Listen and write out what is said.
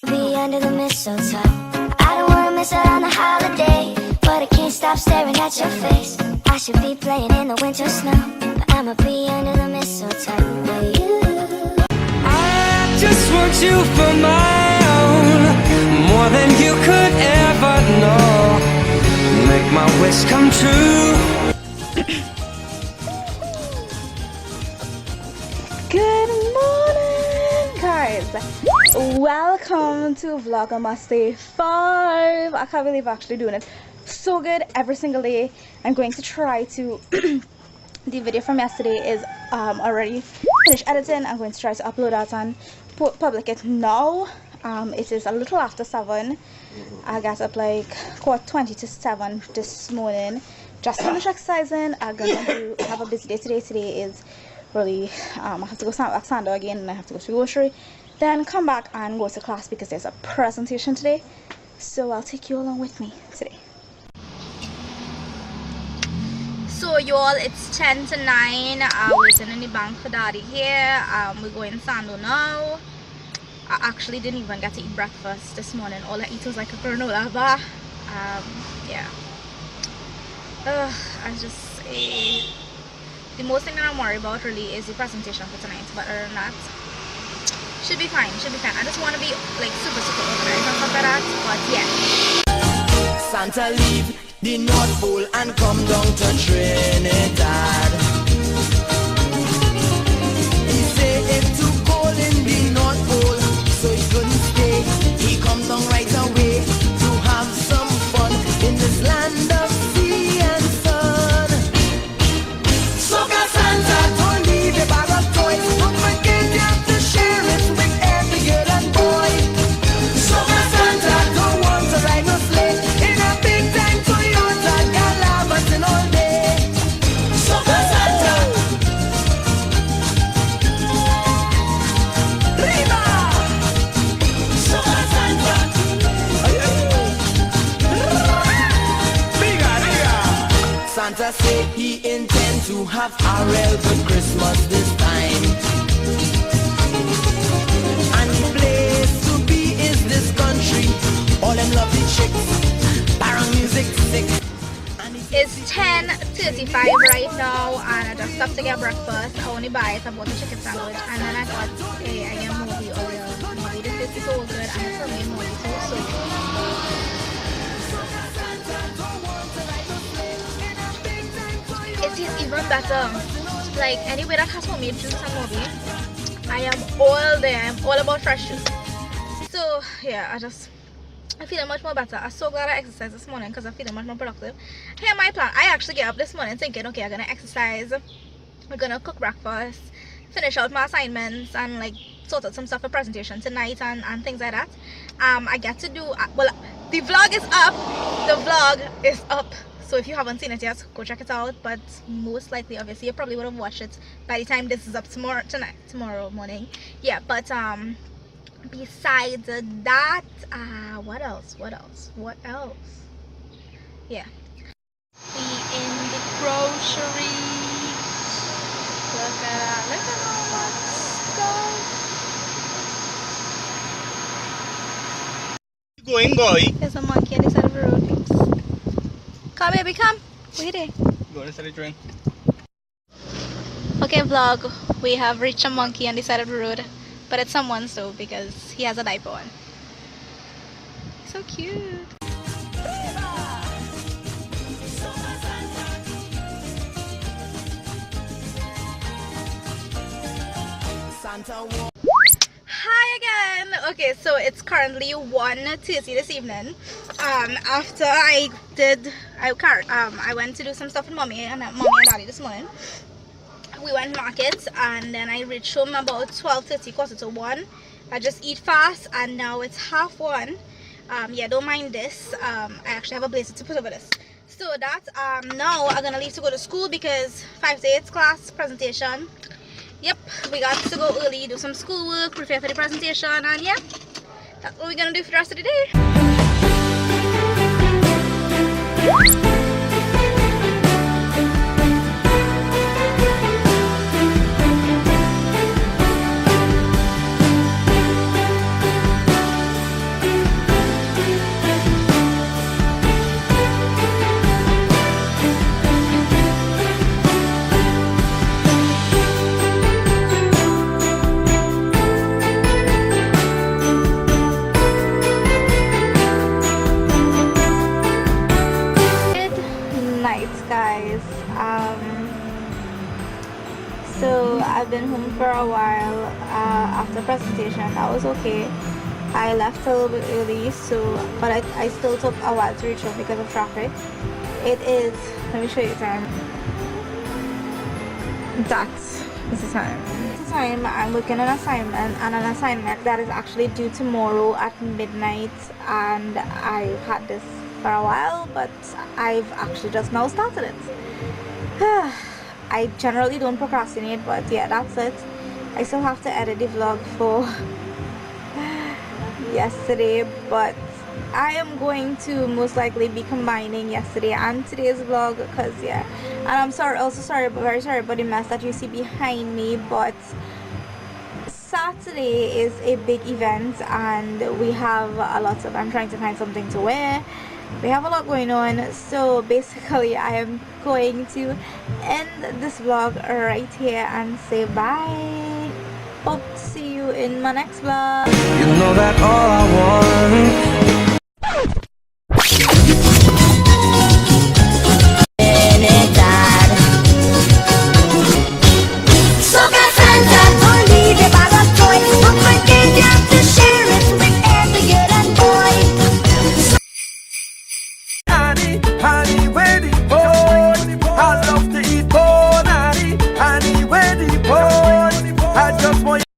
Be under the mistletoe. I don't wanna miss out on the holiday, but I can't stop staring at your face. I should be playing in the winter snow, but I'ma be under the mistletoe with you. I just want you for my own, more than you could ever know. Make my wish come true. Good morning, guys. Welcome to Vlogmas Day 5. I can't believe I'm actually doing it so good every single day. I'm going to try to the video from yesterday is already finished editing. I'm going to try to upload that and public it now. It is a little after 7. I got up like 20 to 7 this morning. Just finished exercising. I'm gonna have a busy day today. Today is really I have to go stand back Sando again, and I have to go to grocery, then come back and go to class because there's a presentation today. So I'll take you along with me today. So y'all, it's 10 to 9. Waiting in the bank for daddy here. We're going Sando now. I actually didn't even get to eat breakfast this morning. All I eat was like a granola bar. Yeah. I just the most thing that I'm worried about really is the presentation for tonight, but other than that, should be fine, should be fine. I just want to be like super organized and stuff like that, but yeah. Santa leave the North Pole and come down to Trinidad. He say it's too cold in the North Pole, so he couldn't stay. He come down right away to have some fun in this land of sea and sun. Soca Santa, don't leave a bag of toys. Don't forget you have to share it with every girl and boy. Soca Santa, don't want to ride no sleigh in a big time Toyota Galabatin all day. Soca Santa, Riva! Soca Santa, Santa say he intend to have a real good Christmas this time. And the place to be is this country. All them lovely chicks, barrel music sick. It's 10:35 right now, and I just stopped to get breakfast. I only buy it, I bought a chicken sandwich, and then I thought, hey, I get movie oil. Movie, this is so good, and it's for me movie too, so it is even better. Like anywhere that has homemade juice and movie, I am all there. I'm all about fresh juice. So yeah, I'm feeling much more better. I'm so glad I exercised this morning because I'm feeling much more productive. Here my plan. I actually get up this morning thinking, okay, I'm gonna exercise, we're gonna cook breakfast, finish out my assignments, and like sort out some stuff for presentation tonight and things like that. I get to do well, the vlog is up. The vlog is up. So if you haven't seen it yet, go check it out. But most likely, obviously, you probably would have watched it by the time this is up tomorrow morning. Yeah, but besides that, what else? Yeah. We in the grocery. Look at all that stuff. Going, boy. There's a monkey on the side of the road. Come, baby, come. Wait there. Go inside the drink. Okay, vlog. We have reached a monkey on the side of the road, but it's someone's though because he has a diaper on. So cute. Santa Hi again. Okay, so it's currently 1:30 this evening. After I went to do some stuff with mommy and daddy this morning. We went to market and then I reached home about 12:30, quarter to 1. I just eat fast and now it's 1:30. Yeah, don't mind this. I actually have a blazer to put over this. So that now I'm gonna leave to go to school because 5 to 8 class presentation. Yep, we got to go early, do some schoolwork, prepare for the presentation, and yeah, that's what we're gonna do for the rest of the day. station. That was okay. I left a little bit early, but I still took a while to reach home because of traffic. It is, let me show you the time. This is time. This time I'm working on an assignment that is actually due tomorrow at midnight, and I've had this for a while, but I've actually just now started it. I generally don't procrastinate, but yeah, that's it. I still have to edit the vlog for yesterday, but I am going to most likely be combining yesterday and today's vlog, because yeah, and I'm very sorry about the mess that you see behind me, but Saturday is a big event and we have a lot of, I'm trying to find something to wear. We have a lot going on, so basically I am going to end this vlog right here and say bye. Hope to see you in my next vlog. You know that all I want